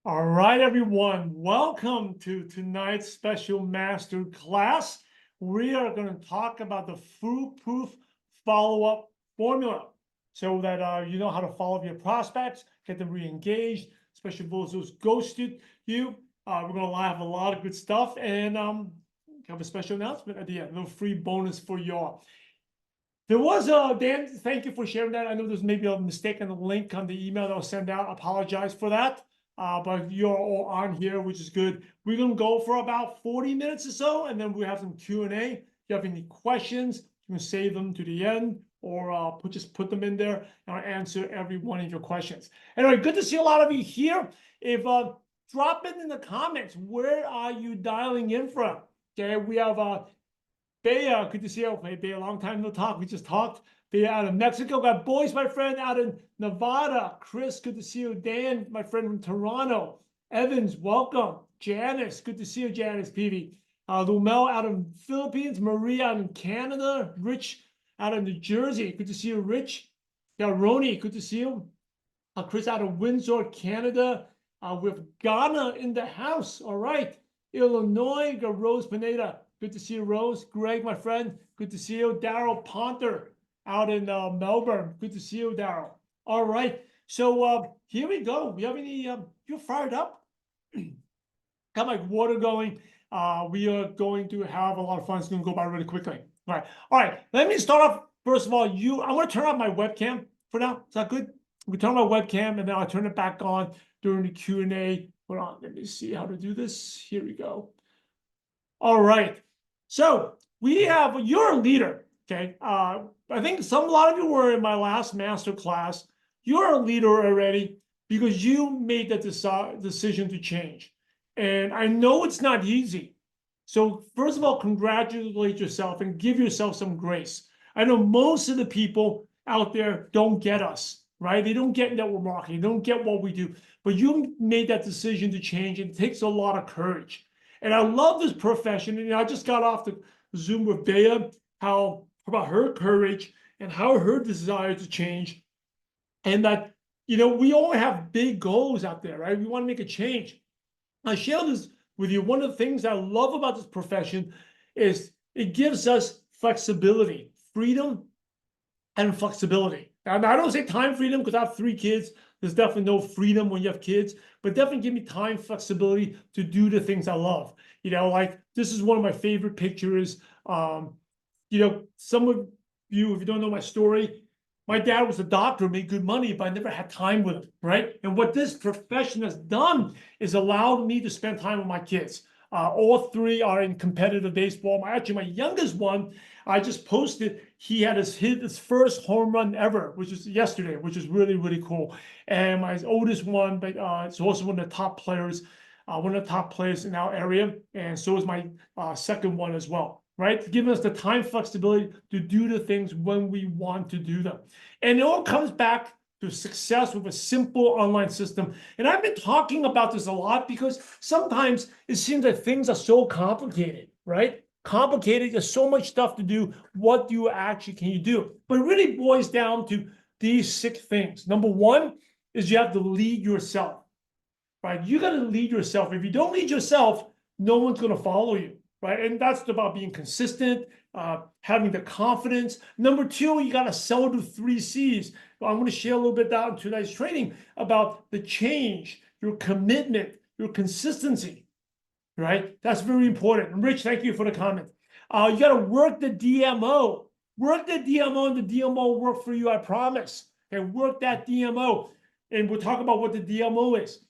All right, everyone. Welcome to tonight's special master class. We are going to talk about the foolproof follow-up formula so that you know how to follow up your prospects, get them re-engaged, especially those ghosted you. We're going to have a lot of good stuff and have a special announcement at the end, a little free bonus for y'all. There was Dan, thank you for sharing that. I know there's maybe a mistake on the link on the email that was sent out. I apologize for that. But you're all on here, which is good. We're going to go for about 40 minutes or so, and then we have some Q&A. If you have any questions, you can save them to the end or just put them in there, and I'll answer every one of your questions. Anyway, good to see a lot of you here. If drop it in the comments, where are you dialing in from? Okay, we have Bea, good to see you. Hey, Bea, long time no talk. We just talked. Bea out of Mexico. Got Boyce, my friend, out in Nevada. Chris, good to see you. Dan, my friend from Toronto. Evans, welcome. Janice, good to see you, Janice Peavy. Lumel out of Philippines. Maria out in Canada. Rich out of New Jersey. Good to see you, Rich. Yeah, Roni, good to see you. Chris out of Windsor, Canada. With Ghana in the house. All right. Illinois, got Rose Pineda. Good to see you, Rose. Greg, my friend, good to see you. Daryl Ponter out in Melbourne. Good to see you, Daryl. All right, so here we go. We have any, you're fired up? Got my water going. We are going to have a lot of fun. It's going to go by really quickly. All right. Let me start off. First of all, I'm going to turn off my webcam for now. Is that good? We turn on my webcam, and then I'll turn it back on during the Q&A. Hold on, let me see how to do this. Here we go. All right. So you're a leader, okay? I think a lot of you were in my last master class. You're a leader already because you made that decision to change. And I know it's not easy. So first of all, congratulate yourself and give yourself some grace. I know most of the people out there don't get us, right? They don't get network marketing. They don't get what we do. But you made that decision to change. And it takes a lot of courage. And I love this profession. And I just got off the Zoom with Bea, about her courage and how her desire to change. And that, we all have big goals out there, right? We want to make a change. I share this with you. One of the things I love about this profession is it gives us flexibility, freedom and flexibility. And I don't say time freedom because I have 3 kids. There's definitely no freedom when you have kids, but definitely give me time, flexibility to do the things I love. Like this is one of my favorite pictures. Some of you, if you don't know my story, my dad was a doctor, made good money, but I never had time with him, right? And what this profession has done is allowed me to spend time with my kids. All 3 are in competitive baseball. Actually, my youngest one, I just posted, he had hit his first home run ever, which is yesterday, which is really, really cool. And my oldest one, but it's also one of the top players in our area. And so is my second one as well, right? Giving us the time flexibility to do the things when we want to do them. And it all comes back to success with a simple online system. And I've been talking about this a lot because sometimes it seems that things are so complicated, right? Complicated, there's so much stuff to do. What can you do? But it really boils down to these 6 things. Number 1 is you have to lead yourself, right? You got to lead yourself. If you don't lead yourself, no one's going to follow you, right? And that's about being consistent, having the confidence. Number 2, you got to sell the 3 C's. I'm going to share a little bit down in tonight's training about the change, your commitment, your consistency, right? That's very important. And Rich, thank you for the comment. You got to work the DMO. Work the DMO, and the DMO will work for you, I promise. Okay, work that DMO. And we'll talk about what the DMO is.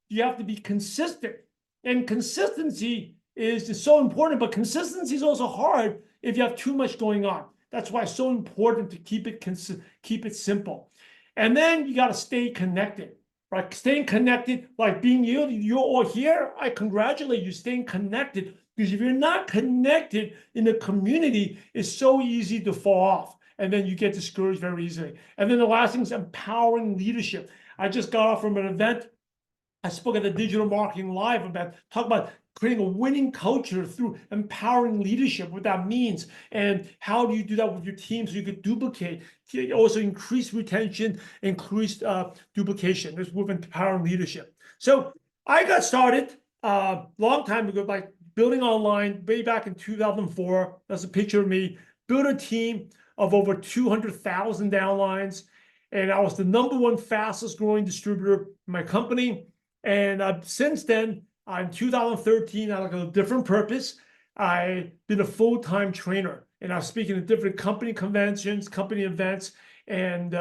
You have to be consistent. And consistency is so important, but consistency is also hard if you have too much going on. That's why it's so important to keep it simple. And then you got to stay connected, right? Staying connected, like being you're all here. I congratulate you staying connected, because if you're not connected in the community, it's so easy to fall off. And then you get discouraged very easily. And then the last thing is empowering leadership. I just got off from an event. I spoke at the Digital Marketing Live talk about creating a winning culture through empowering leadership, what that means, and how do you do that with your team so you could duplicate, also increase retention, increase duplication. This with empowering leadership. So I got started a long time ago by building online way back in 2004. That's a picture of me. Built a team of over 200,000 downlines. And I was the #1 fastest growing distributor in my company. And since then, in 2013, I had a different purpose. I've been a full-time trainer. And I was speaking at different company conventions, company events, and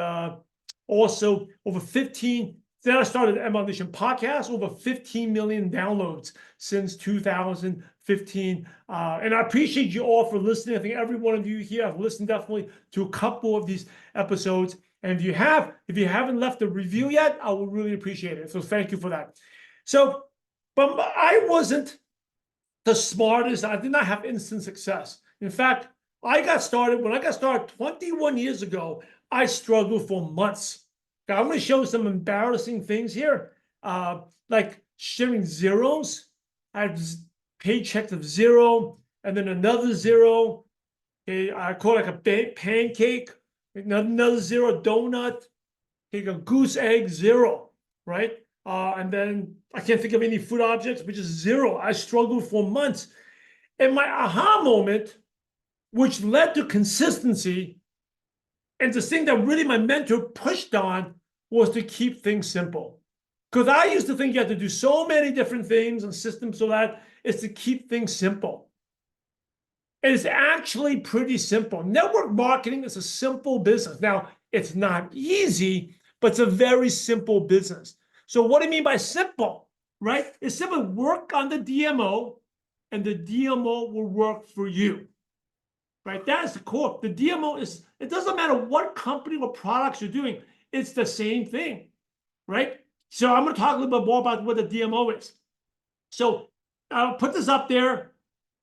also over 15. Then I started the ML Nation podcast, over 15 million downloads since 2015. And I appreciate you all for listening. I think every one of you here have listened definitely to a couple of these episodes. And if you haven't left a review yet, I will really appreciate it. So thank you for that. So, but I wasn't the smartest. I did not have instant success. In fact, when I got started 21 years ago, I struggled for months. Now, I'm going to show some embarrassing things here, like sharing zeros. I had paychecks of 0, and then another 0. Okay, I call it like a pancake, another 0 donut, okay, a goose egg 0, right? And then I can't think of any food objects, which is 0. I struggled for months. And my aha moment, which led to consistency, and the thing that really my mentor pushed on, was to keep things simple. Because I used to think you had to do so many different things and systems, so that is to keep things simple. And it's actually pretty simple. Network marketing is a simple business. Now, it's not easy, but it's a very simple business. So what do you mean by simple, right? It's simply work on the DMO, and the DMO will work for you, right? That is the core. The DMO is, it doesn't matter what company or products you're doing, it's the same thing, right? So I'm going to talk a little bit more about what the DMO is. So I'll put this up there,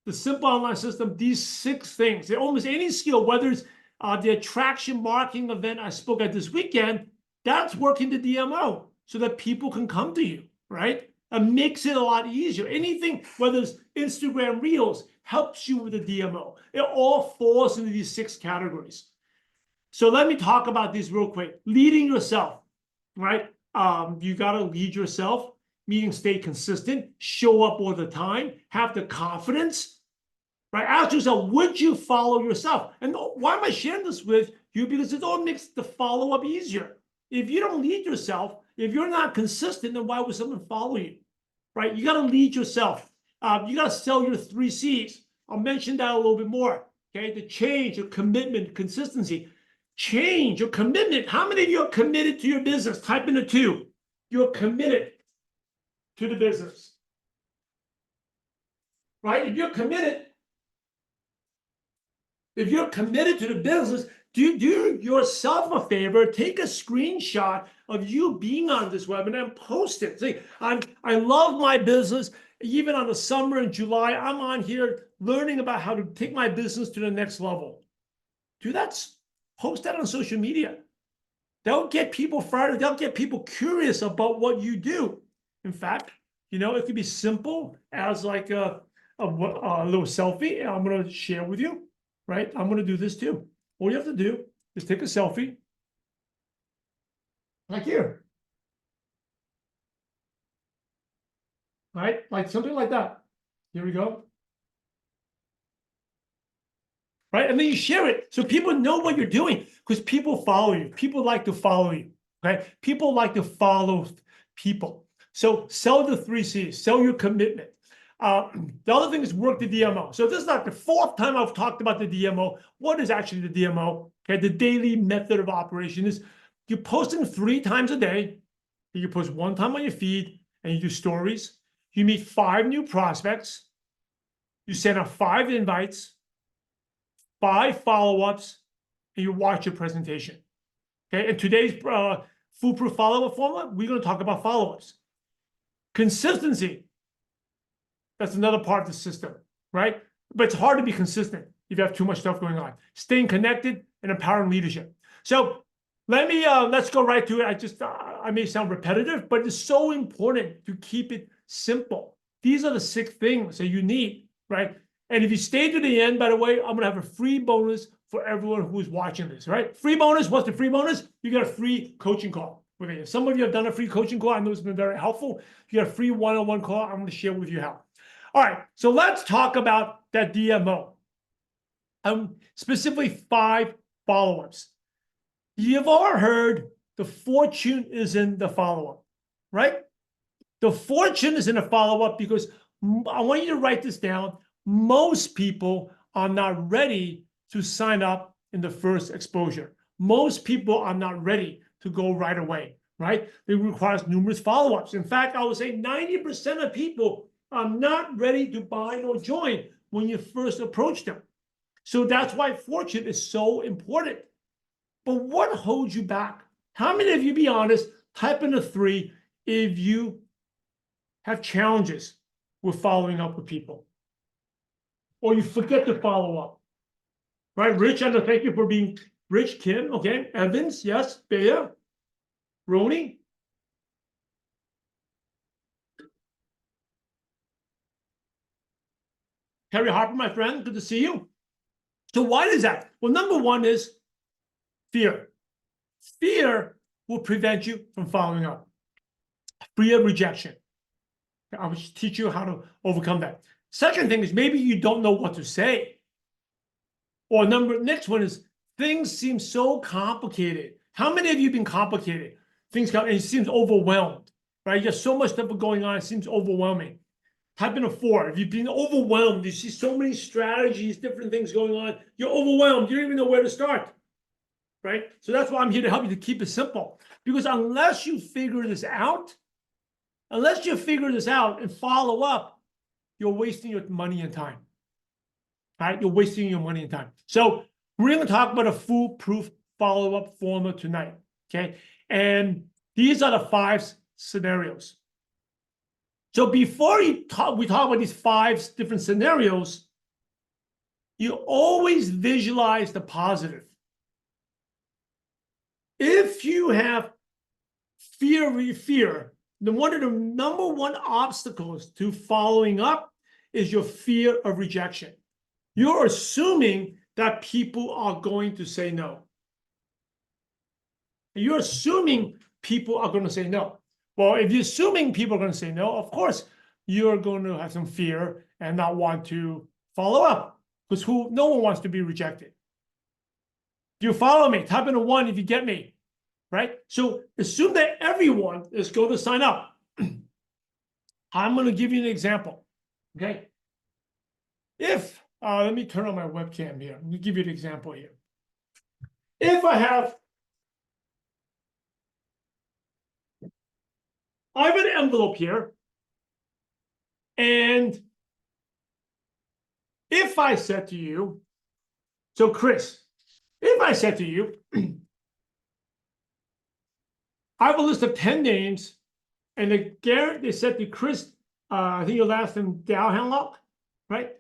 the simple online system, these 6 things. Almost any skill, whether it's the attraction marketing event I spoke at this weekend, that's working the DMO so that people can come to you, right? It makes it a lot easier. Anything, whether it's Instagram Reels, helps you with the DMO. It all falls into these 6 categories. So let me talk about these real quick. Leading yourself, right? You got to lead yourself, meaning stay consistent, show up all the time, have the confidence, right? Ask yourself, would you follow yourself? And why am I sharing this with you? Because it all makes the follow-up easier. If you don't lead yourself, if you're not consistent, then why would someone follow you, right? You got to lead yourself. You got to sell your 3 C's. I'll mention that a little bit more, okay? The change, your commitment, consistency. Change your commitment. How many of you are committed to your business? Type in a 2. You're committed to the business, right? If you're committed to the business, do yourself a favor. Take a screenshot of you being on this webinar and post it. See, I love my business. Even on the summer in July, I'm on here learning about how to take my business to the next level. Do that. Post that on social media. They'll get people fired. They'll get people curious about what you do. In fact, it could be simple as like a little selfie. And I'm going to share with you, right? I'm going to do this too. All you have to do is take a selfie, like here, right? Like something like that. Here we go. Right? And then you share it so people know what you're doing, because people follow you. People like to follow you, right? People like to follow people. So sell the 3 C's, sell your commitment. The other thing is work the DMO. So this is not the 4th time I've talked about the DMO. What is actually the DMO? Okay, the daily method of operation is you're posting 3 times a day. You post 1 time on your feed, and you do stories. You meet 5 new prospects. You send out 5 invites, 5 follow-ups, and you watch your presentation. Okay, in today's foolproof follow-up formula, we're going to talk about follow-ups. Consistency. That's another part of the system, right? But it's hard to be consistent if you have too much stuff going on. Staying connected and empowering leadership. So let's go right to it. I may sound repetitive, but it's so important to keep it simple. These are the 6 things that you need, right? And if you stay to the end, by the way, I'm going to have a free bonus for everyone who is watching this, right? Free bonus. What's the free bonus? You get a free coaching call with me. Some of you have done a free coaching call. I know it's been very helpful. If you have a free one-on-one call, I'm going to share with you how. All right, so let's talk about that DMO. Specifically 5 follow-ups. You've all heard the fortune is in the follow-up, right? The fortune is in the follow-up because I want you to write this down. Most people are not ready to sign up in the first exposure. Most people are not ready to go right away, right? It requires numerous follow-ups. In fact, I would say 90% of people are not ready to buy or join when you first approach them. So that's why fortune is so important. But what holds you back? How many of you, be honest, type in a 3 if you have challenges with following up with people, or you forget to follow up, right? Rich, I know, thank you for being Rich. Kim, okay. Evans, yes. Bea, Roni. Terry Harper, my friend, good to see you. So why is that? Well, number one is fear. Fear will prevent you from following up. Fear of rejection. I will teach you how to overcome that. Second thing is maybe you don't know what to say. Or next one is things seem so complicated. How many of you have been complicated? Things come and it seems overwhelmed, right? There's so much stuff going on, it seems overwhelming. Type in a 4. If you've been overwhelmed, you see so many strategies, different things going on, you're overwhelmed, you don't even know where to start, right? So that's why I'm here to help you to keep it simple. Because unless you figure this out, and follow up, you're wasting your money and time. All right? You're wasting your money and time. So we're going to talk about a foolproof follow-up formula tonight. Okay. And these are the 5 scenarios. So before we talk about these 5 different scenarios, you always visualize the positive. If you have fear, then one of the number 1 obstacles to following up is your fear of rejection. You're assuming that people are going to say no. You're assuming people are going to say no. Well, if you're assuming people are going to say no, of course, you're going to have some fear and not want to follow up because no one wants to be rejected. Do you follow me? Type in a 1 if you get me, right? So assume that everyone is going to sign up. I'm going to give you an example, okay? If, let me turn on my webcam here. Let me give you an example here. If I have an envelope here, and if I said to you, so Chris, if I said to you, I have a list of 10 names, and they said to Chris, I think your last name Dowhanlock, right?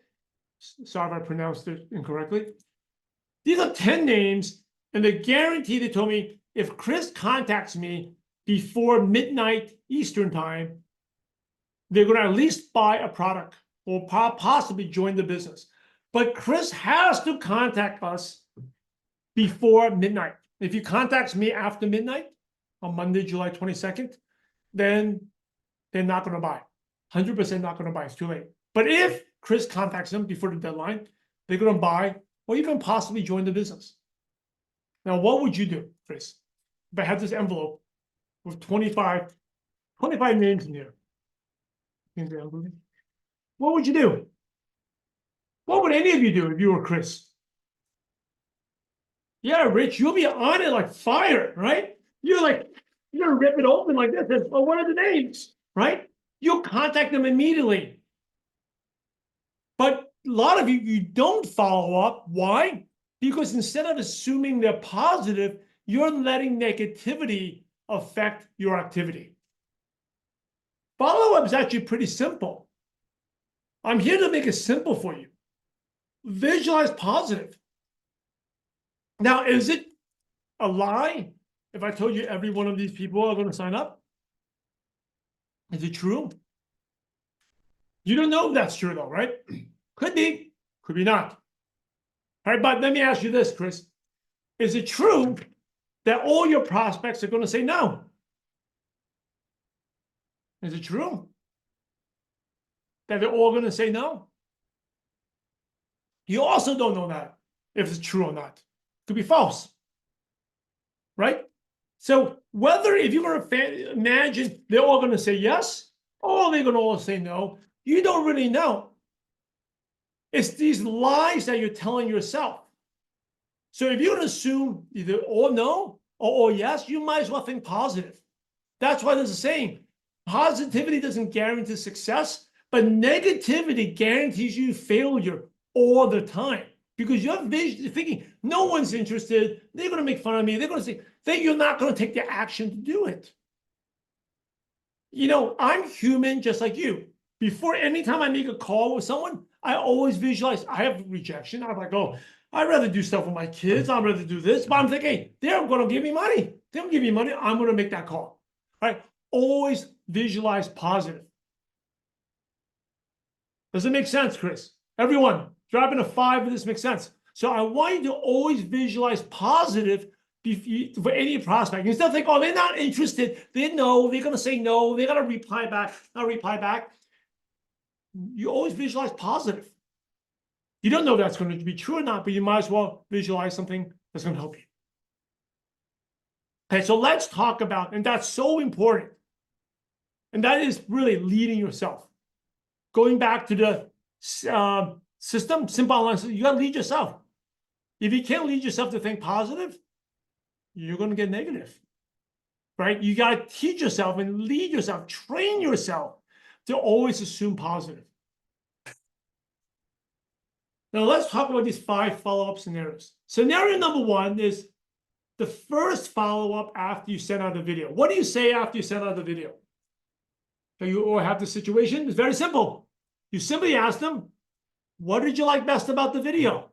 Sorry if I pronounced it incorrectly. These are 10 names, and they told me if Chris contacts me before midnight Eastern time, they're going to at least buy a product or possibly join the business. But Chris has to contact us before midnight. If he contacts me after midnight on Monday, July 22nd, then they're not going to buy. 100% not going to buy. It's too late. But if Chris contacts them before the deadline, they're going to buy or even possibly join the business. Now, what would you do, Chris, if I had this envelope with 25 names in here? What would you do? What would any of you do if you were Chris? Yeah, Rich, you'll be on it like fire, right? You're gonna rip it open like this. Oh, what are the names, right? You'll contact them immediately. But a lot of you don't follow up. Why? Because instead of assuming they're positive, you're letting negativity affect your activity. Follow-up is actually pretty simple. I'm here to make it simple for you. Visualize positive. Now, is it a lie if I told you every one of these people are going to sign up? Is it true? You don't know if that's true, though, right? Could be not. All right, but let me ask you this, Chris. Is it true that all your prospects are going to say no? Is it true that they're all going to say no? You also don't know that if it's true or not. It could be false, right? So whether if you're going to imagine they're all going to say yes or they're going to all say no, you don't really know. It's these lies that you're telling yourself. So if you're going to assume either all no or all yes, you might as well think positive. That's why there's a saying, positivity doesn't guarantee success, but negativity guarantees you failure all the time. Because you're thinking, no one's interested, they're going to make fun of me, they're going to say, that you're not going to take the action to do it. You know, I'm human just like you. Before any time I make a call with someone, I always visualize, I have rejection. I'm like, oh, I'd rather do stuff with my kids. I'd rather do this. But I'm thinking, hey, they're going to give me money. They'll give me money. I'm going to make that call. Right? Always visualize positive. Does it make sense, Chris? Everyone, drop in a 5 if this makes sense. So I want you to always visualize positive for any prospect. Instead of think, oh, they're not interested. They know they're going to say no. They're going to reply back, not reply back. You always visualize positive. You don't know if that's going to be true or not, but you might as well visualize something that's going to help you. Okay, so let's talk about, and that's so important. And that is really leading yourself. Going back to the system, simple online system, you got to lead yourself. If you can't lead yourself to think positive, you're going to get negative, right? You got to teach yourself and lead yourself, train yourself to always assume positive. Now let's talk about these 5 follow-up scenarios. Scenario number 1 is the first follow-up after you send out the video. What do you say after you send out the video? So you have the situation. It's very simple. You simply ask them, what did you like best about the video?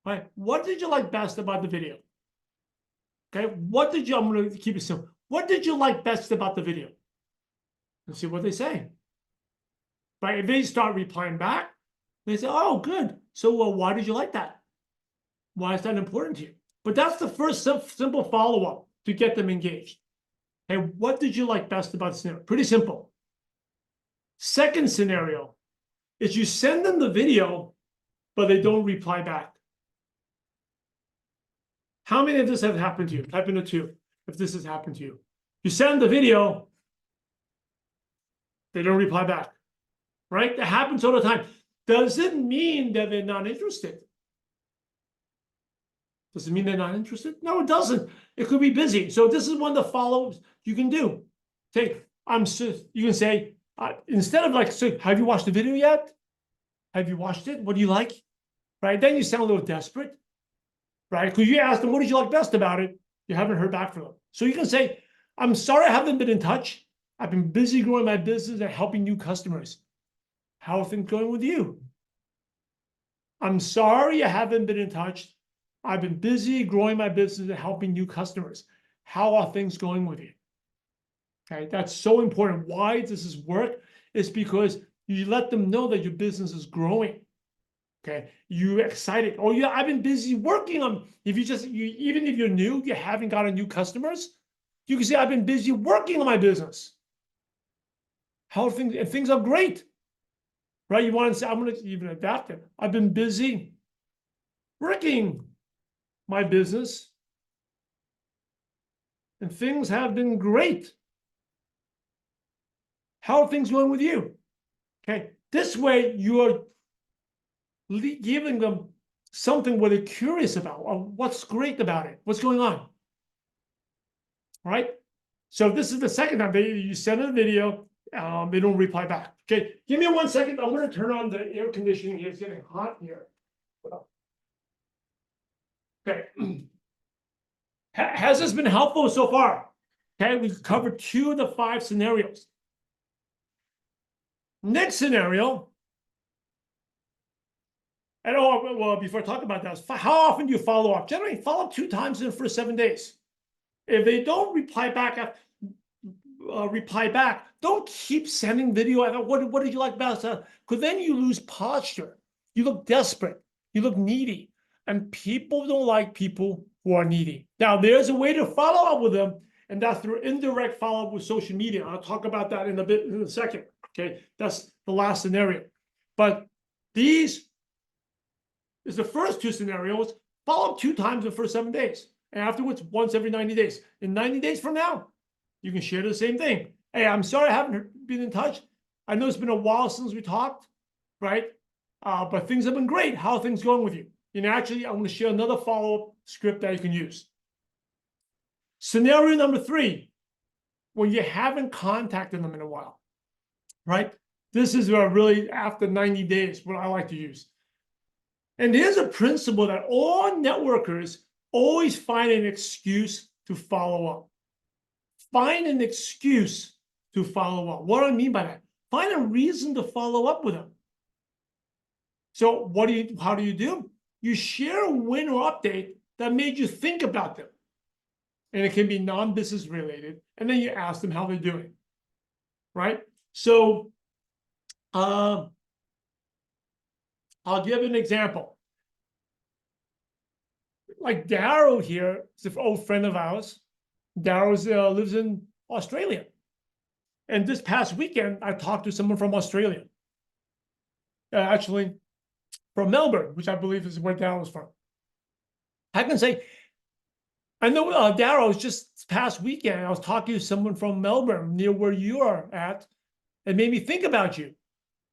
Right? What did you like best about the video? Okay, I'm going to keep it simple. What did you like best about the video? Let's see what they say. Right? If they start replying back, they say, oh, good. So why did you like that? Why is that important to you? But that's the first simple follow-up to get them engaged. Hey, what did you like best about the scenario? Pretty simple. Second scenario is you send them the video, but they don't reply back. How many of this have happened to you? Type in a 2 if this has happened to you. You send the video, they don't reply back, right? That happens all the time. Does it mean that they're not interested? Does it mean they're not interested? No, it doesn't. It could be busy. So this is one of the follow-ups you can do. You can say, instead of like, so have you watched the video yet? Have you watched it? What do you like? Right? Then you sound a little desperate, right? Because you ask them, what did you like best about it? You haven't heard back from them. So you can say, I'm sorry I haven't been in touch. I've been busy growing my business and helping new customers. How are things going with you? I'm sorry I haven't been in touch. I've been busy growing my business and helping new customers. How are things going with you? Okay, that's so important. Why does this work? It's because you let them know that your business is growing. Okay, you're excited. Oh yeah, I've been busy working on. Even if you're new, you haven't gotten new customers. You can say, I've been busy working on my business. How are things? And things are great, right? You want to say, I'm going to even adapt it. I've been busy working my business, and things have been great. How are things going with you? Okay, this way you are giving them something where they're curious about, or what's great about it, what's going on. All right, so this is the second time you send a video, they don't reply back. Okay, give me 1 second. I'm going to turn on the air conditioning here. It's getting hot here. Okay. Has this been helpful so far? Okay, we've covered 2 of the 5 scenarios. Next scenario, and before I talk about that, how often do you follow up? Generally, follow up 2 times in the first 7 days. If they don't reply back, don't keep sending video. What did you like best? Because then you lose posture. You look desperate. You look needy. And people don't like people who are needy. Now, there's a way to follow up with them and that's through indirect follow-up with social media. I'll talk about that in a second. Okay, that's the last scenario. But these is the first two scenarios. Follow up 2 times in the first 7 days, and afterwards once every 90 days. In 90 days from now, you can share the same thing. Hey, I'm sorry I haven't been in touch. I know it's been a while since we talked, right? But things have been great. How are things going with you? And actually, I'm going to share another follow-up script that you can use. Scenario number 3, when you haven't contacted them in a while, right? This is really after 90 days, what I like to use. And here's a principle that all networkers always find an excuse to follow up. Find an excuse to follow up. What do I mean by that? Find a reason to follow up with them. So how do you do? You share a win or update that made you think about them. And it can be non-business related. And then you ask them how they're doing, right? So I'll give an example. Like Daryl here is an old friend of ours. Daryl lives in Australia. And this past weekend, I talked to someone from Australia. Actually, from Melbourne, which I believe is where Daryl is from. I can say, I know Daryl, just past weekend, I was talking to someone from Melbourne, near where you are at. It made me think about you.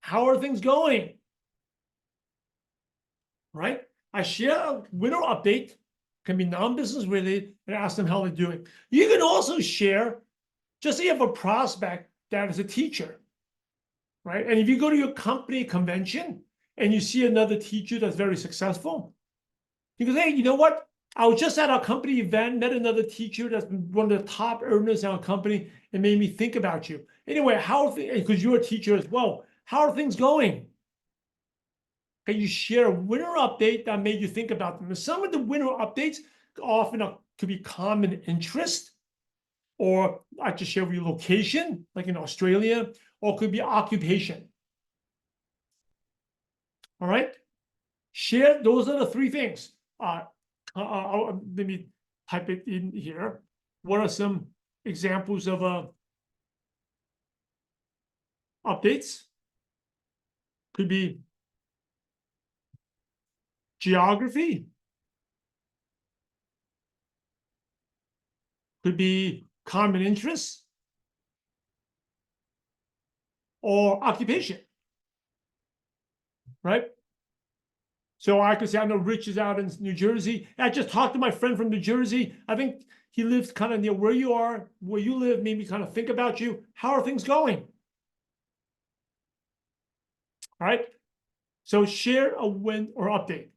How are things going? Right? I share a winter update, can be non-business related, and ask them how they're doing. You can also share, just say you have a prospect that is a teacher, right? And if you go to your company convention and you see another teacher that's very successful, you can say, hey, you know what? I was just at our company event, met another teacher that's been one of the top earners in our company, and made me think about you. Anyway, because you're a teacher as well, how are things going? Can you share a winter update that made you think about them? And some of the winter updates often could be common interest, or I just share with you location, like in Australia, or it could be occupation. All right? Share, those are the 3 things. Let me type it in here. What are some examples of updates? Could be geography. Could be common interests. Or occupation. Right? So I could say, I know Rich is out in New Jersey. I just talked to my friend from New Jersey. I think he lives kind of near where you are, where you live, made me kind of think about you. How are things going? All right. So share a win or update.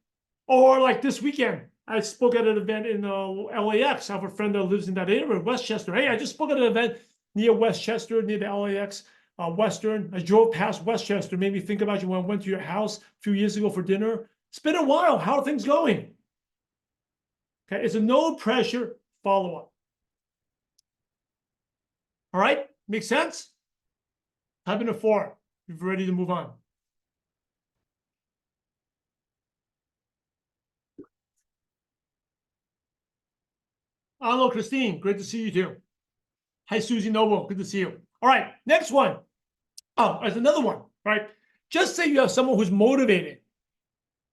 Or like this weekend, I spoke at an event in LAX. I have a friend that lives in that area, Westchester. Hey, I just spoke at an event near Westchester, near the LAX Western. I drove past Westchester, made me think about you when I went to your house a few years ago for dinner. It's been a while. How are things going? Okay, it's a no pressure follow-up. All right, make sense? Type in a 4 if you're ready to move on. Hello, Christine. Great to see you too. Hi, Susie Noble. Good to see you. All right, next one. Oh, there's another one, right? Just say you have someone who's motivated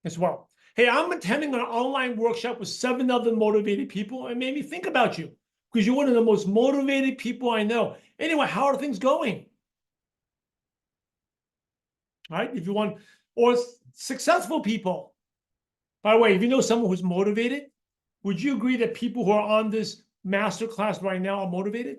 as well. Hey, I'm attending an online workshop with 7 other motivated people, and made me think about you because you're one of the most motivated people I know. Anyway, how are things going? All right, if you want, or successful people. By the way, if you know someone who's motivated, would you agree that people who are on this masterclass right now are motivated?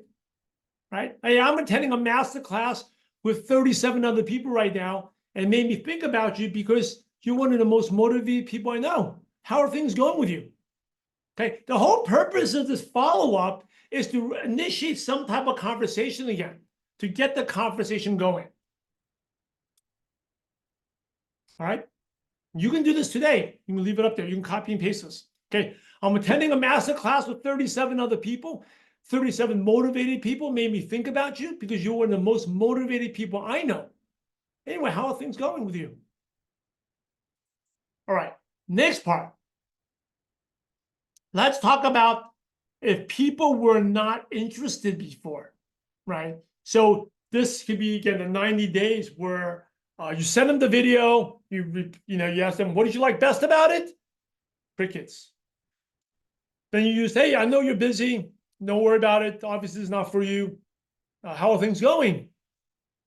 Right? Hey, I'm attending a masterclass with 37 other people right now, and made me think about you because you're one of the most motivated people I know. How are things going with you? Okay. The whole purpose of this follow-up is to initiate some type of conversation again, to get the conversation going. All right. You can do this today. You can leave it up there. You can copy and paste this. Okay. I'm attending a master class with 37 other people. 37 motivated people made me think about you because you're one of the most motivated people I know. Anyway, how are things going with you? All right. Next part. Let's talk about if people were not interested before, right? So this could be, again, the 90 days where you send them the video, you ask them, what did you like best about it? Crickets. Then you use, hey, I know you're busy. Don't worry about it. Obviously, it's not for you. How are things going?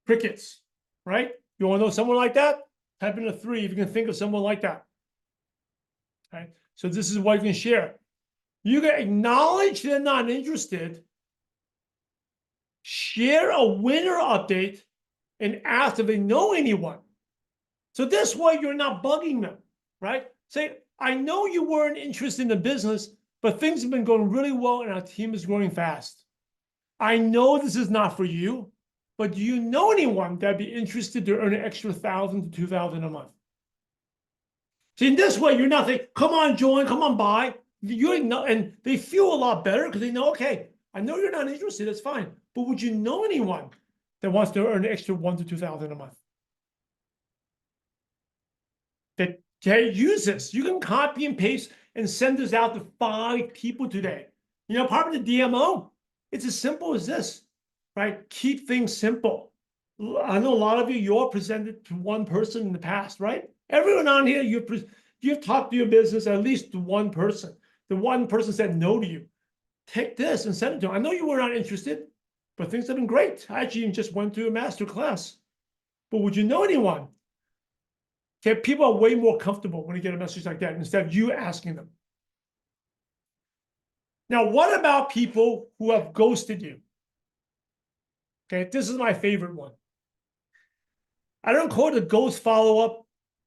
Crickets, right? You want to know someone like that? Type in a 3 if you can think of someone like that. Right? So this is what you can share. You can acknowledge they're not interested, share a winner update, and ask if they know anyone. So this way you're not bugging them, right? Say, I know you weren't interested in the business, but things have been going really well and our team is growing fast. I know this is not for you, but do you know anyone that'd be interested to earn an extra $1,000 to $2,000 a month? See, in this way, you're not saying, come on, join, come on, buy. And they feel a lot better because they know, okay, I know you're not interested, that's fine. But would you know anyone that wants to earn an extra $1,000 to $2,000 a month? That use this. You can copy and paste and send this out to 5 people today. Part of the DMO, it's as simple as this, right? Keep things simple. I know a lot of you're presented to one person in the past, right? Everyone on here, you've talked to your business at least to one person. The one person said no to you. Take this and send it to them. I know you were not interested, but things have been great. I actually just went to a masterclass. But would you know anyone? Okay, people are way more comfortable when you get a message like that instead of you asking them. Now, what about people who have ghosted you? Okay, this is my favorite one. I don't call it a ghost follow-up.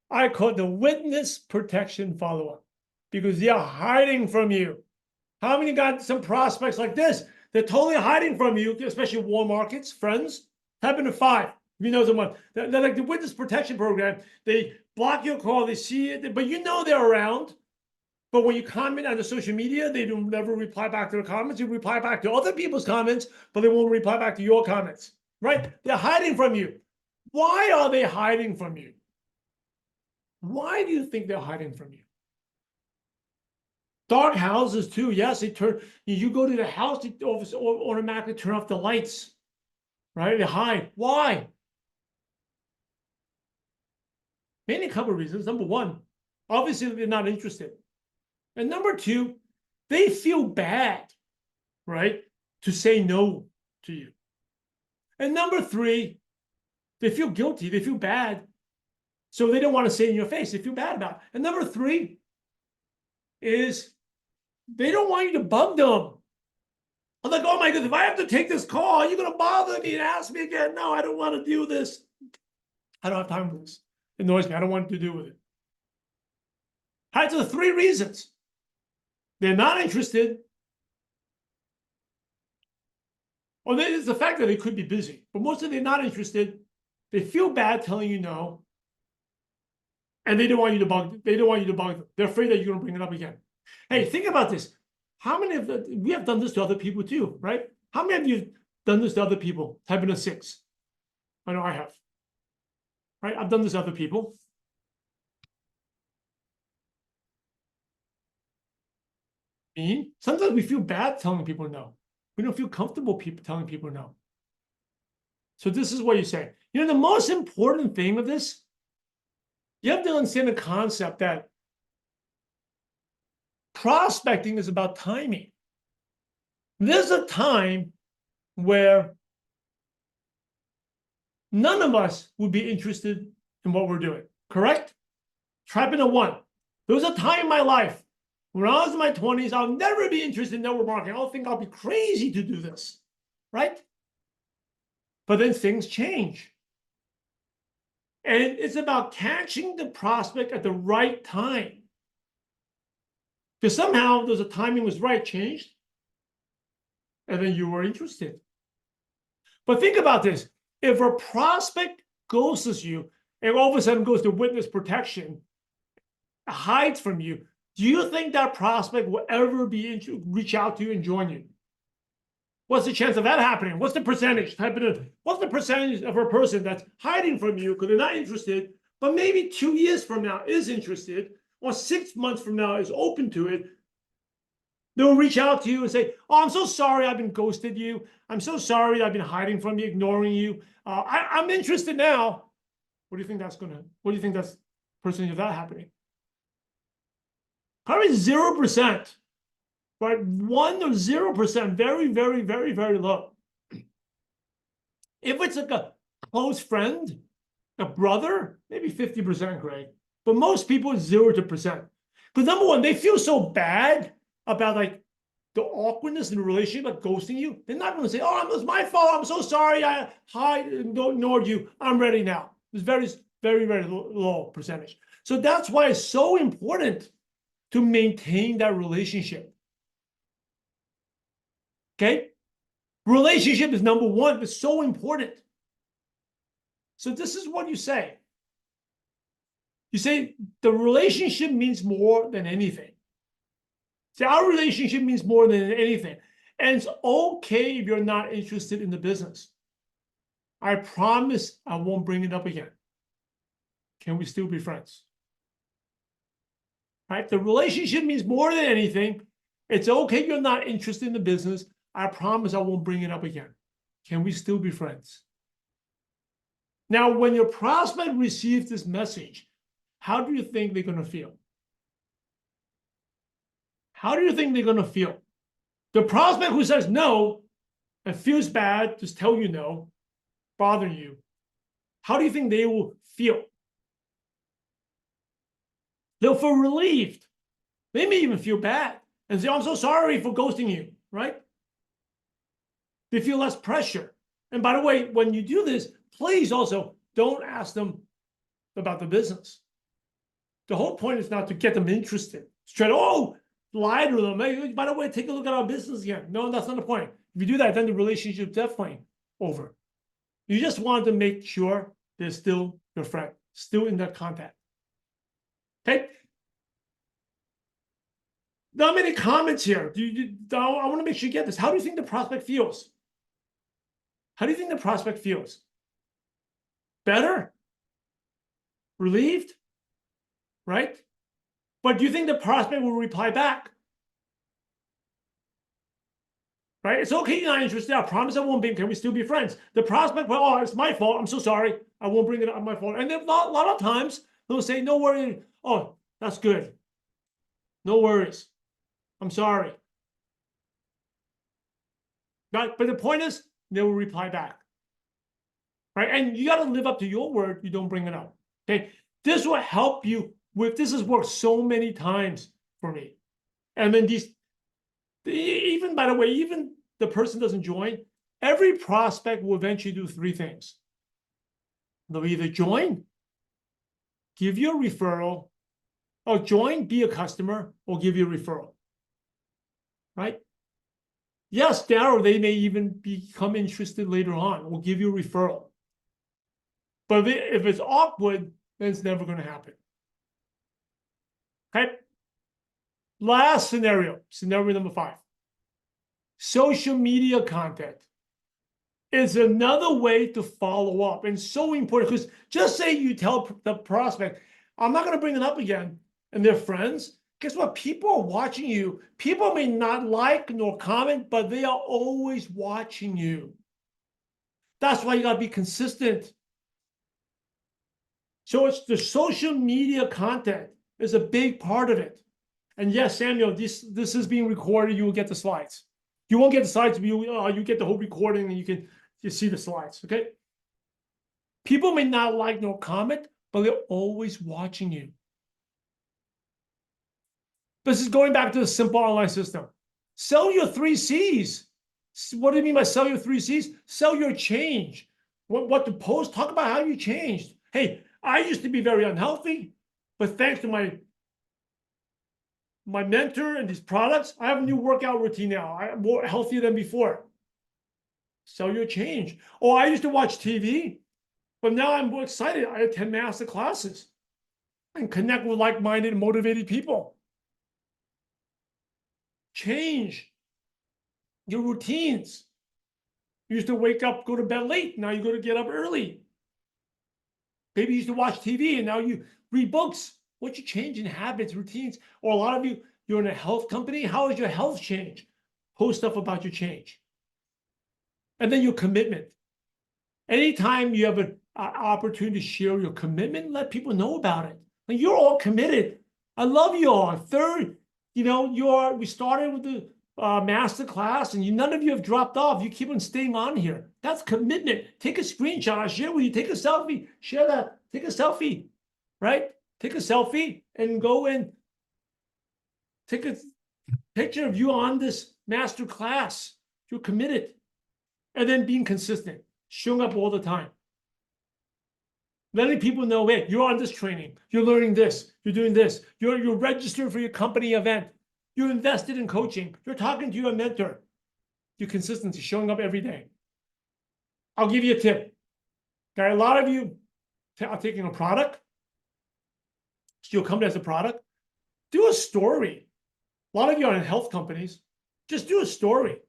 I call it the witness protection follow-up because they're hiding from you. How many got some prospects like this? They're totally hiding from you, especially war markets, friends. Type in a 5. You know someone. They're like the witness protection program. They block your call, they see it, but you know they're around. But when you comment on the social media, they don't never reply back to the comments. You reply back to other people's comments, but they won't reply back to your comments, right? They're hiding from you. Why are they hiding from you? Why do you think they're hiding from you? Dark houses too. Yes, they turn. You go to the house, they automatically turn off the lights, right? They hide. Why? Mainly a couple of reasons. Number one, obviously they're not interested. And number two, they feel bad, right, to say no to you. And number three, they feel guilty. They feel bad. So they don't want to say it in your face. They feel bad about it. And number three is they don't want you to bug them. I'm like, oh my goodness, if I have to take this call, you're going to bother me and ask me again. No, I don't want to do this. I don't have time for this. It annoys me. I don't want to do with it. All right, so the 3 reasons. They're not interested. Or it's the fact that they could be busy. But mostly they're not interested. They feel bad telling you no. And they don't want you to bug them. They don't want you to bug them. They're afraid that you're going to bring it up again. Hey, think about this. How many of we have done this to other people too, right? How many of you have done this to other people? Type in a 6. I know I have. Right? I've done this to other people. Sometimes we feel bad telling people no. We don't feel comfortable telling people no. So this is what you say. The most important thing of this, you have to understand the concept that prospecting is about timing. There's a time where none of us would be interested in what we're doing, correct? Type in a 1. There was a time in my life when I was in my 20s, I'll never be interested in network marketing. I'll think I'll be crazy to do this, right? But then things change. And it's about catching the prospect at the right time. Because somehow there's a timing was right, changed, and then you were interested. But think about this. If a prospect ghosts you and all of a sudden goes to witness protection, hides from you, do you think that prospect will ever reach out to you and join you? What's the chance of that happening? What's the percentage? Type it in. What's the percentage of a person that's hiding from you because they're not interested, but maybe 2 years from now is interested, or 6 months from now is open to it? They'll reach out to you and say, "Oh, I'm so sorry I've been ghosted you. I'm so sorry I've been hiding from you, ignoring you. I'm interested now." What do you think that's what do you think that's percentage of that happening? Probably 0%, right? 1 or 0%, very, very, very, very low. If it's like a close friend, a brother, maybe 50%, Greg. But most people, it's 0%. Because number one, they feel so bad about like the awkwardness in the relationship, like ghosting you. They're not going to say, "Oh, it was my fault. I'm so sorry. I ignored you. I'm ready now." It's very, very, very low percentage. So that's why it's so important to maintain that relationship. Okay? Relationship is number one. It's so important. So this is what you say. You say the relationship means more than anything. See, our relationship means more than anything. And it's okay if you're not interested in the business. I promise I won't bring it up again. Can we still be friends? Right? The relationship means more than anything. It's okay if you're not interested in the business. I promise I won't bring it up again. Can we still be friends? Now, when your prospect receives this message, how do you think they're going to feel? How do you think they're going to feel? The prospect who says no and feels bad, just tell you no, bothering you, how do you think they will feel? They'll feel relieved. They may even feel bad and say, "I'm so sorry for ghosting you," right? They feel less pressure. And by the way, when you do this, please also don't ask them about the business. The whole point is not to get them interested. Straight, "Oh, lie to them. Hey, by the way, take a look at our business again." No, that's not the point. If you do that, then the relationship is definitely over. You just want to make sure they're still your friend, still in that contact. Okay? Not many comments here. I want to make sure you get this. How do you think the prospect feels? How do you think the prospect feels? Better? Relieved? Right? But do you think the prospect will reply back? Right? It's okay, you're not interested. I promise I won't be. Can we still be friends? The prospect, "Well, oh, it's my fault. I'm so sorry. I won't bring it up. My fault." And then a lot of times they'll say, "No worries. Oh, that's good. No worries. I'm sorry." Right? But the point is, they will reply back. Right? And you got to live up to your word. You don't bring it up. Okay? This will help you with, this has worked so many times for me. And then even by the way, even the person doesn't join, every prospect will eventually do three things. They'll either join, give you a referral, or join, be a customer, or give you a referral. Right? Yes, Daryl, they may even become interested later on, or give you a referral. But if it's awkward, then it's never going to happen. Okay? Last scenario number 5. Social media content is another way to follow up, and so important, because just say you tell the prospect, "I'm not going to bring it up again," and they're friends. Guess what? People are watching you. People may not like nor comment, but they are always watching you. That's why you got to be consistent. So it's the social media content is a big part of it. And yes, Samuel, this is being recorded. You will get the slides. You won't get the slides, but you get the whole recording and you see the slides, okay? People may not like nor comment, but they're always watching you. This is going back to the simple online system. Sell your 3 C's. What do you mean by sell your 3 C's? Sell your change. What to post? Talk about how you changed. Hey, I used to be very unhealthy, but thanks to my mentor and these products, I have a new workout routine now. I'm more healthier than before. Sell your change. Or I used to watch TV, but now I'm more excited. I attend master classes and connect with like-minded, motivated people. Change your routines. You used to wake up, go to bed late. Now you go to get up early. Maybe you used to watch TV and now you read books. What you change in habits, routines, or a lot of you you're in a health company. How has your health changed? Post stuff about your change. And then your commitment. Anytime you have an opportunity to share your commitment, let people know about it. Like, you're all committed. I love you all. Third, we started with the masterclass, and none of you have dropped off. You keep on staying on here. That's commitment. Take a screenshot. I'll share with you. Take a selfie. Share that. Take a selfie, right? Take a selfie and go and take a picture of you on this masterclass. You're committed. And then being consistent, showing up all the time. Letting people know, hey, you're on this training, you're learning this, you're doing this, you're registered for your company event, you're invested in coaching, you're talking to your mentor. Your consistency, showing up every day. I'll give you a tip. Okay, a lot of you are taking a product, your company has a product, do a story. A lot of you are in health companies, just do a story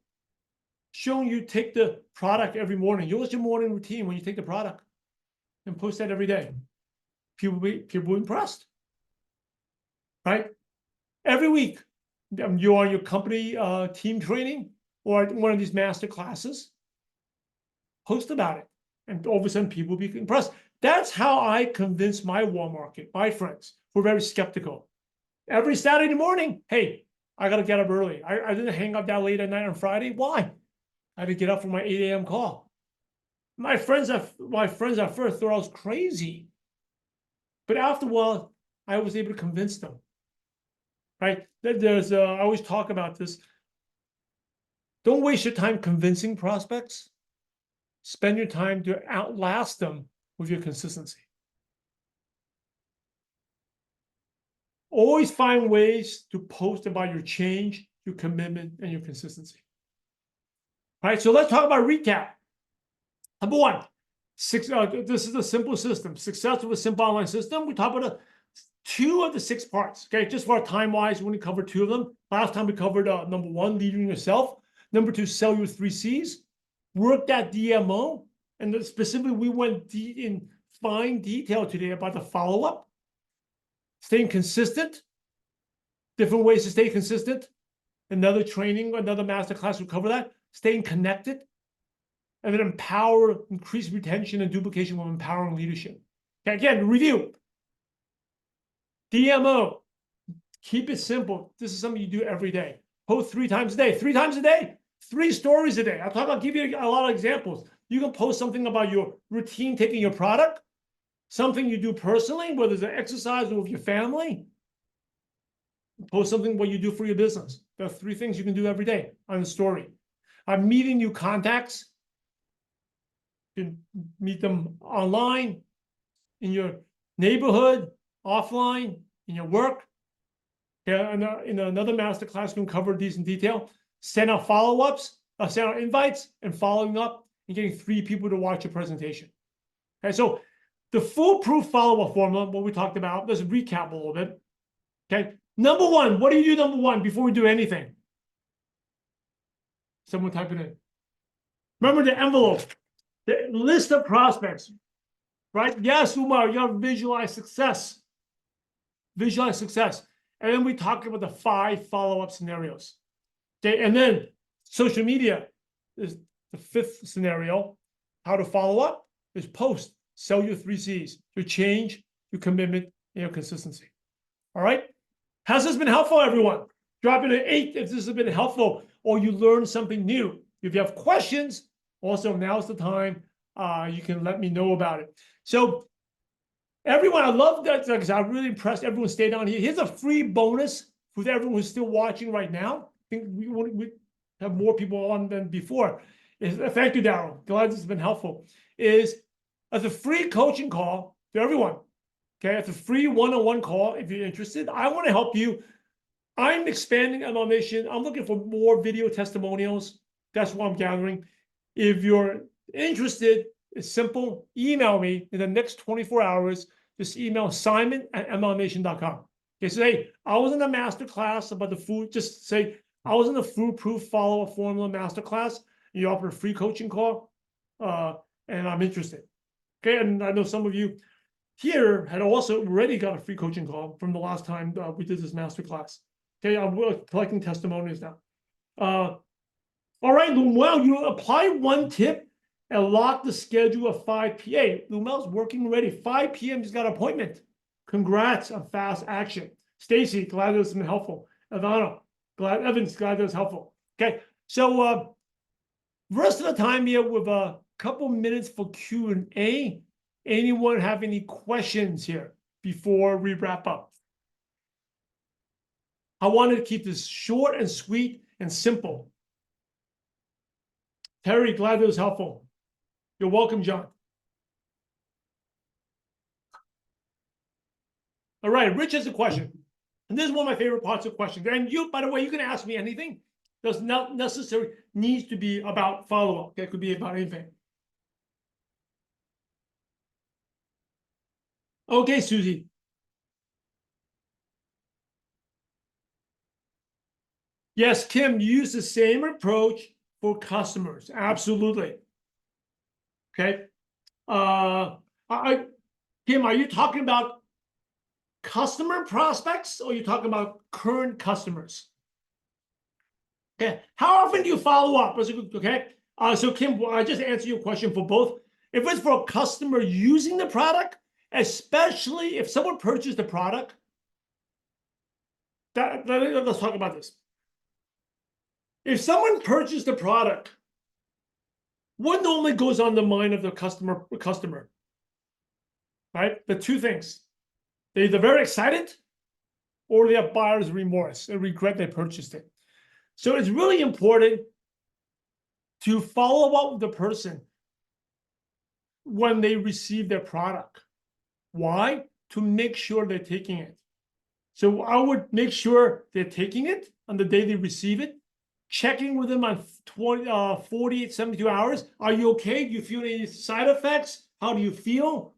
showing you take the product every morning. What's your morning routine when you take the product? And post that every day. People will be impressed, right? Every week, you're on your company team training or one of these master classes, post about it. And all of a sudden, people will be impressed. That's how I convince my warm market, my friends who are very skeptical. Every Saturday morning, hey, I got to get up early. I didn't hang up that late at night on Friday. Why? I had to get up for my 8 a.m. call. My friends at first thought I was crazy. But after a while, I was able to convince them. Right? I always talk about this. Don't waste your time convincing prospects. Spend your time to outlast them with your consistency. Always find ways to post about your change, your commitment, and your consistency. All right, so let's talk about recap. Number one, this is a simple system. Success with a simple online system. We talk about 2 of the 6 parts. Okay, just for time-wise, we only covered 2 of them. Last time we covered number 1, leading yourself. Number 2, sell your 3 C's. Work that DMO. And then specifically, we went in fine detail today about the follow-up. Staying consistent. Different ways to stay consistent. Another training, another masterclass will cover that. Staying connected. And then empower, increase retention and duplication while empowering leadership. Okay, again, review. DMO, keep it simple. This is something you do every day. Post 3 times a day. 3 times a day, 3 stories a day. I'll give you a lot of examples. You can post something about your routine taking your product, something you do personally, whether it's an exercise or with your family. Post something what you do for your business. There are 3 things you can do every day on the story. I'm meeting new contacts. You can meet them online, in your neighborhood, offline, in your work. Yeah, in another masterclass, we can cover these in detail. Send out follow-ups, send out invites, and following up and getting 3 people to watch your presentation. Okay, so the foolproof follow-up formula, what we talked about, let's recap a little bit. Okay, number 1, what do you do number 1 before we do anything? Someone type it in. Remember the envelope. The list of prospects, right? Yes, Umar, you have to visualize success. Visualize success. And then we talk about the 5 follow-up scenarios. Okay, and then social media is the 5th scenario. How to follow up is post, sell your 3 C's, your change, your commitment, and your consistency. All right? Has this been helpful, everyone? Drop in an 8 if this has been helpful or you learned something new. If you have questions, also, now's the time. You can let me know about it. So, everyone, I love that because I'm really impressed. Everyone stayed on here. Here's a free bonus for everyone who's still watching right now. I think we have more people on than before. Thank you, Daryl. Glad this has been helpful. Is as a free coaching call to everyone. Okay, it's a free one-on-one call if you're interested. I want to help you. I'm expanding on my mission. I'm looking for more video testimonials. That's what I'm gathering. If you're interested, it's simple. Email me in the next 24 hours. Just email simon@mlmnation.com. Okay, so hey, I was in a masterclass about the food. Just say, I was in the Foolproof Follow-Up Formula masterclass. And you offer a free coaching call, and I'm interested. Okay, and I know some of you here had also already got a free coaching call from the last time we did this masterclass. Okay, I'm collecting testimonials now. All right, Lumel, you apply one tip and lock the schedule at 5 p.m. Lumel's working already. 5 p.m. He's got an appointment. Congrats on fast action. Stacy, glad that was helpful. Evans, glad that was helpful. Okay, so rest of the time here with a couple minutes for Q&A. Anyone have any questions here before we wrap up? I wanted to keep this short and sweet and simple. Terry, glad that was helpful. You're welcome, John. All right, Rich has a question. And this is one of my favorite parts of questions. And you, by the way, you can ask me anything. Does not necessarily needs to be about follow-up. It could be about anything. Okay, Susie. Yes, Kim, use the same approach for customers. Absolutely. Okay. Kim, are you talking about customer prospects or are you talking about current customers? Okay. How often do you follow up? Okay. So Kim, I just answered your question for both. If it's for a customer using the product, especially if someone purchased the product, let's talk about this. If someone purchased the product, what normally goes on the mind of the customer? Right? The two things. They're either very excited or they have buyer's remorse and regret they purchased it. So it's really important to follow up with the person when they receive their product. Why? To make sure they're taking it. So I would make sure they're taking it on the day they receive it, checking with them on 48, 72 hours. Are you okay? Do you feel any side effects? How do you feel?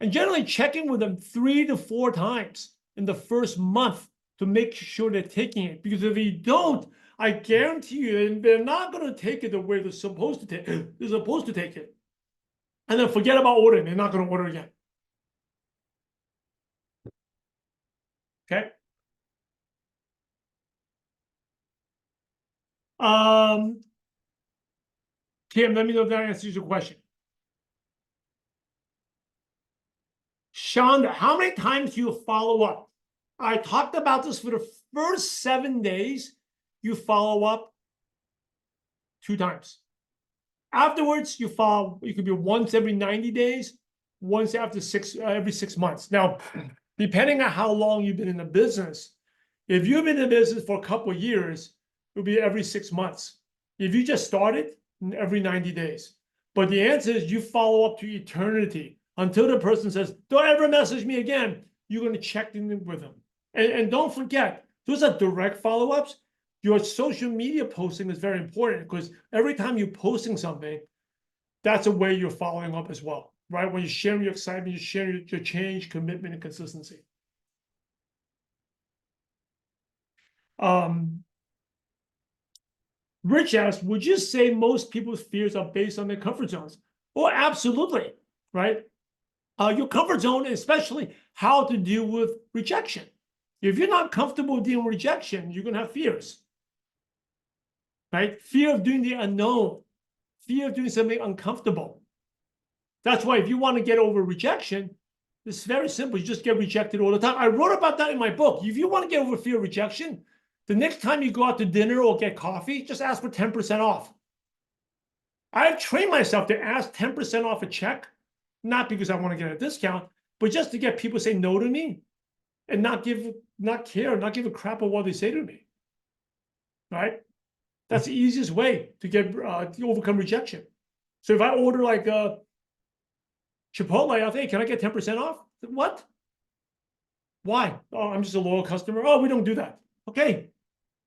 And generally checking with them 3 to 4 times in the first month to make sure they're taking it. Because if you don't, I guarantee you, they're not going to take it the way they're supposed to take it. They're supposed to take it. And then forget about ordering. They're not going to order again. Okay. Kim, let me know if that answers your question. Shonda, how many times do you follow up? I talked about this for the first 7 days. You follow up 2 times. Afterwards, you follow. You could be once every 90 days, once after every 6 months. Now, depending on how long you've been in the business, if you've been in the business for a couple of years, it'll be every 6 months. If you just started, every 90 days. But the answer is you follow up to eternity until the person says, "Don't ever message me again." You're going to check in with them. And don't forget, those are direct follow-ups. Your social media posting is very important because every time you're posting something, that's a way you're following up as well, right? When you're sharing your excitement, you're sharing your change, commitment, and consistency. Rich asked, would you say most people's fears are based on their comfort zones? Oh, absolutely, right? Your comfort zone, especially how to deal with rejection. If you're not comfortable dealing with rejection, you're going to have fears, right? Fear of doing the unknown, fear of doing something uncomfortable. That's why if you want to get over rejection, it's very simple. You just get rejected all the time. I wrote about that in my book. If you want to get over fear of rejection, the next time you go out to dinner or get coffee, just ask for 10% off. I've trained myself to ask 10% off a check, not because I want to get a discount, but just to get people to say no to me and not give a crap of what they say to me, right? That's the easiest way to get to overcome rejection. So if I order like Chipotle, I'll say, hey, can I get 10% off? What? Why? Oh, I'm just a loyal customer. Oh, we don't do that. Okay.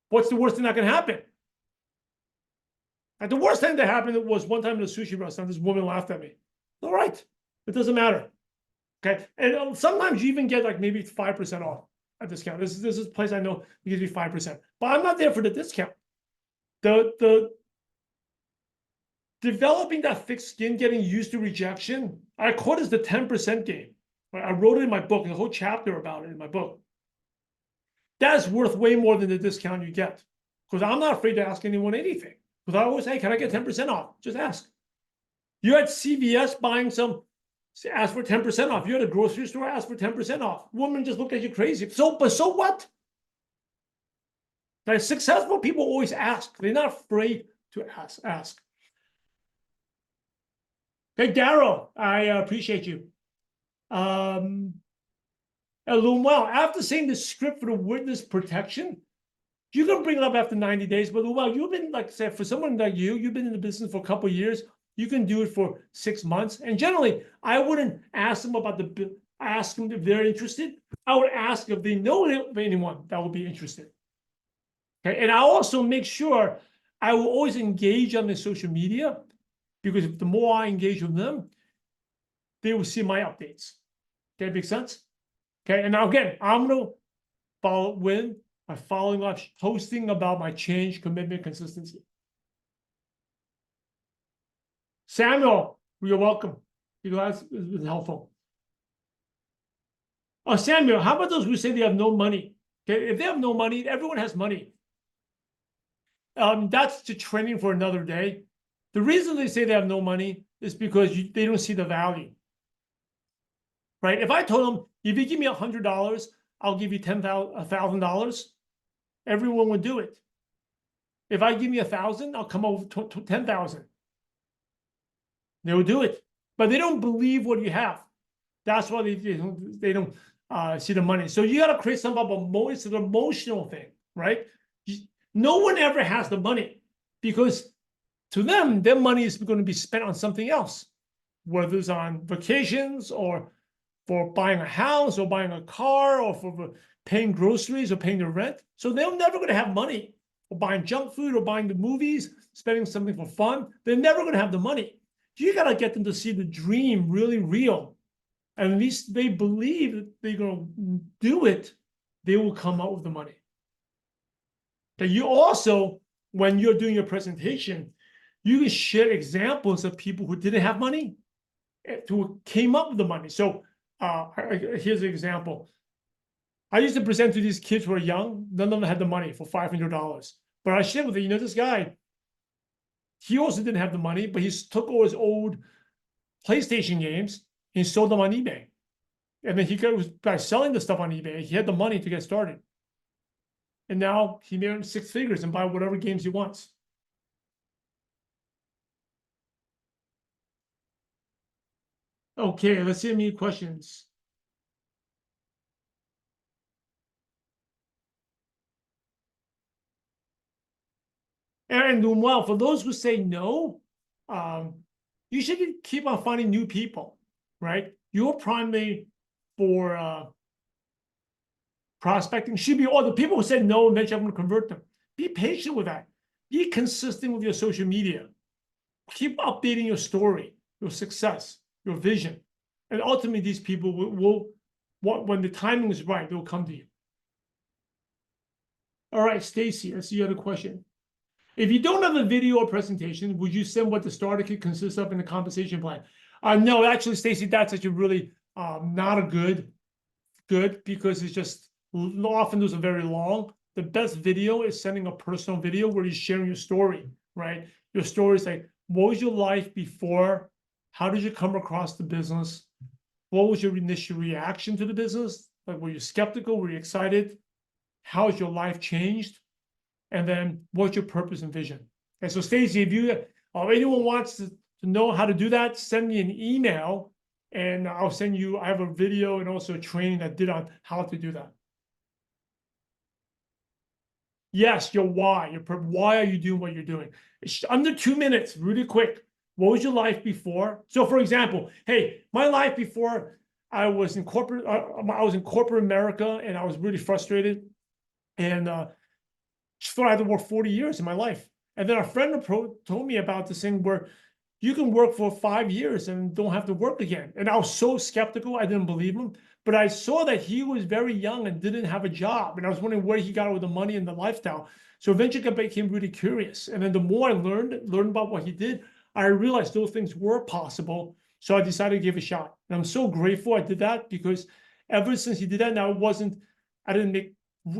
What's the worst thing that can happen? And the worst thing that happened was one time in a sushi restaurant, this woman laughed at me. All right. It doesn't matter. Okay. And sometimes you even get like maybe 5% off a discount. This is a place I know gives you 5%. But I'm not there for the discount. The developing that thick skin, getting used to rejection, I call this the 10% game. I wrote it in my book, a whole chapter about it in my book. That's worth way more than the discount you get. Because I'm not afraid to ask anyone anything. Because I always say, can I get 10% off? Just ask. You're at CVS buying some, ask for 10% off. You're at a grocery store, ask for 10% off. Woman just look at you crazy. But so what? Like, successful people always ask. They're not afraid to ask. Hey, Darryl, I appreciate you. Well, after saying the script for the witness protection, you can bring it up after 90 days. But well, you've been, like I said, for someone like you've been in the business for a couple of years. You can do it for 6 months. And generally, I wouldn't ask them about ask them if they're interested. I would ask if they know anyone that would be interested. Okay, and I also make sure I will always engage on the social media, because the more I engage with them, they will see my updates. That makes sense? Okay, and now again, I'm gonna follow by following up, posting about my change, commitment, consistency. Samuel, you're welcome. You guys, it's been helpful. Samuel, how about those who say they have no money? Okay, if they have no money, everyone has money. That's the training for another day. The reason they say they have no money is because they don't see the value. Right? If I told them, if you give me $100, I'll give you $1,000, everyone would do it. If I give me 1,000, I'll come up with 10,000. They will do it, but they don't believe what you have. That's why they don't see the money. So you got to create some type of it's an emotional thing, right? No one ever has the money, because to them, their money is going to be spent on something else, whether it's on vacations or for buying a house or buying a car or for paying groceries or paying the rent. So they're never going to have money for buying junk food or buying the movies, spending something for fun. They're never going to have the money. You got to get them to see the dream really real. And at least they believe that they're going to do it, they will come up with the money. That you also, when you're doing your presentation, you can share examples of people who didn't have money, who came up with the money. So here's an example. I used to present to these kids who are young. None of them had the money for $500. But I shared with them, this guy, he also didn't have the money, but he took all his old PlayStation games and sold them on eBay. And then by selling the stuff on eBay, he had the money to get started. And now he made 6 figures and buy whatever games he wants. Okay, let's see any questions. Aaron, doing well. For those who say no, you should keep on finding new people, right? Your primary for prospecting should be all the people who said no, eventually I'm going to convert them. Be patient with that. Be consistent with your social media. Keep updating your story, your success, your vision. And ultimately, these people will when the timing is right, they'll come to you. All right, Stacy, let's see your other question. If you don't have a video or presentation, would you send what the starter kit consists of in the compensation plan? No, actually, Stacy, that's actually really not a good, because it's just often those are very long. The best video is sending a personal video where you're sharing your story, right? Your story is like, what was your life before? How did you come across the business? What was your initial reaction to the business? Like, were you skeptical? Were you excited? How has your life changed? And then what's your purpose and vision? And so, Stacy, if anyone wants to know how to do that, send me an email and I'll send you, I have a video and also a training I did on how to do that. Yes, your why. Why are you doing what you're doing? It's under 2 minutes, really quick. What was your life before? So, for example, hey, my life before, I was in corporate America, and I was really frustrated, and just thought I had to work 40 years in my life. And then a friend told me about this thing where you can work for 5 years and don't have to work again. And I was so skeptical, I didn't believe him. But I saw that he was very young and didn't have a job. And I was wondering where he got all the money and the lifestyle. So eventually I became really curious. And then the more I learned about what he did, I realized those things were possible. So I decided to give it a shot. And I'm so grateful I did that, because ever since he did that, now I didn't make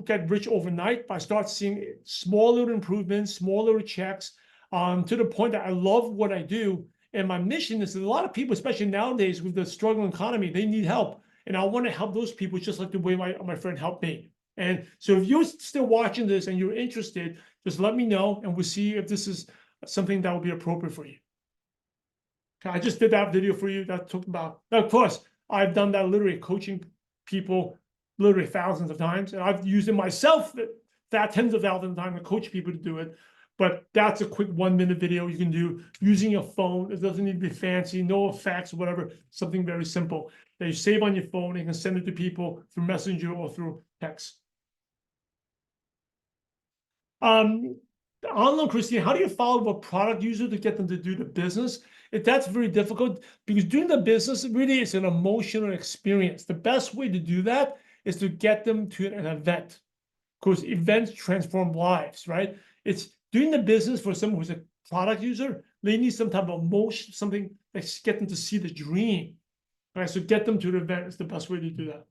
get rich overnight, but I start seeing small little improvements, small little checks, to the point that I love what I do. And my mission is that a lot of people, especially nowadays with the struggling economy, they need help. And I want to help those people just like the way my friend helped me. And so if you're still watching this and you're interested, just let me know and we'll see if this is something that will be appropriate for you. Okay, I just did that video for you. That took about, of course, I've done that literally coaching people literally thousands of times. And I've used it myself that tens of thousands of times to coach people to do it. But that's a quick 1-minute video you can do using your phone. It doesn't need to be fancy, no effects, whatever, something very simple that you save on your phone and you can send it to people through Messenger or through text. Online, Christine, how do you follow a product user to get them to do the business? That's very difficult because doing the business really is an emotional experience. The best way to do that is to get them to an event, because events transform lives, right? It's doing the business for someone who's a product user. They need some type of emotion, something that's get them to see the dream, right? So get them to the event is the best way to do that.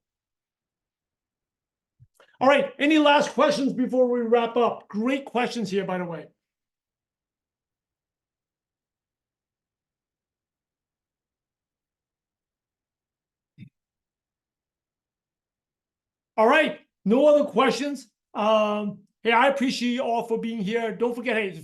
All right, any last questions before we wrap up? Great questions here, by the way. All right, no other questions. Hey, I appreciate you all for being here. Don't forget, hey,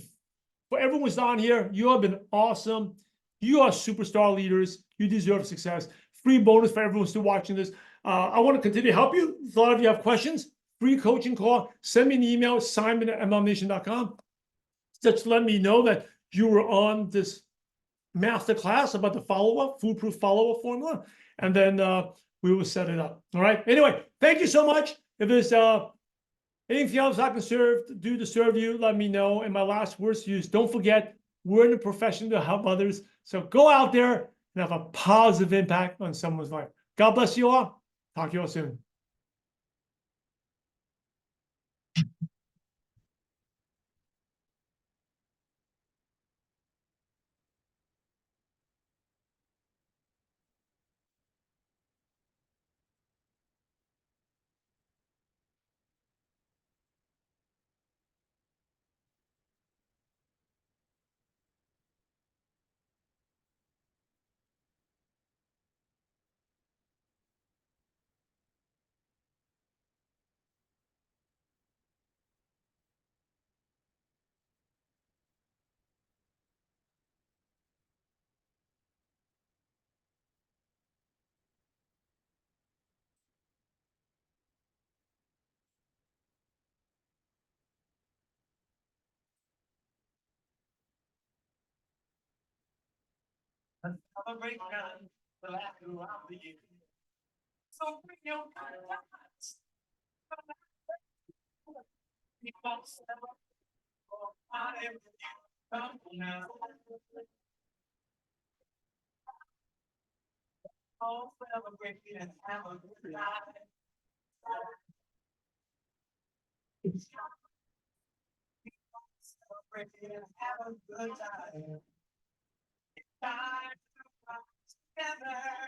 for everyone who's on here, you have been awesome. You are superstar leaders. You deserve success. Free bonus for everyone still watching this. I want to continue to help you. If a lot of you have questions, free coaching call. Send me an email, simon@mlmnation.com. Just let me know that you were on this masterclass about the follow-up, foolproof follow-up formula, and then we will set it up. All right. Anyway, thank you so much. If there's anything else I can do to serve you, let me know. And my last words to you is don't forget, we're in a profession to help others. So go out there and have a positive impact on someone's life. God bless you all. Talk to you all soon. Have a great time. So bring your contacts. Oh, celebrate and have a good time. Celebrate and have a good time. Time to come together.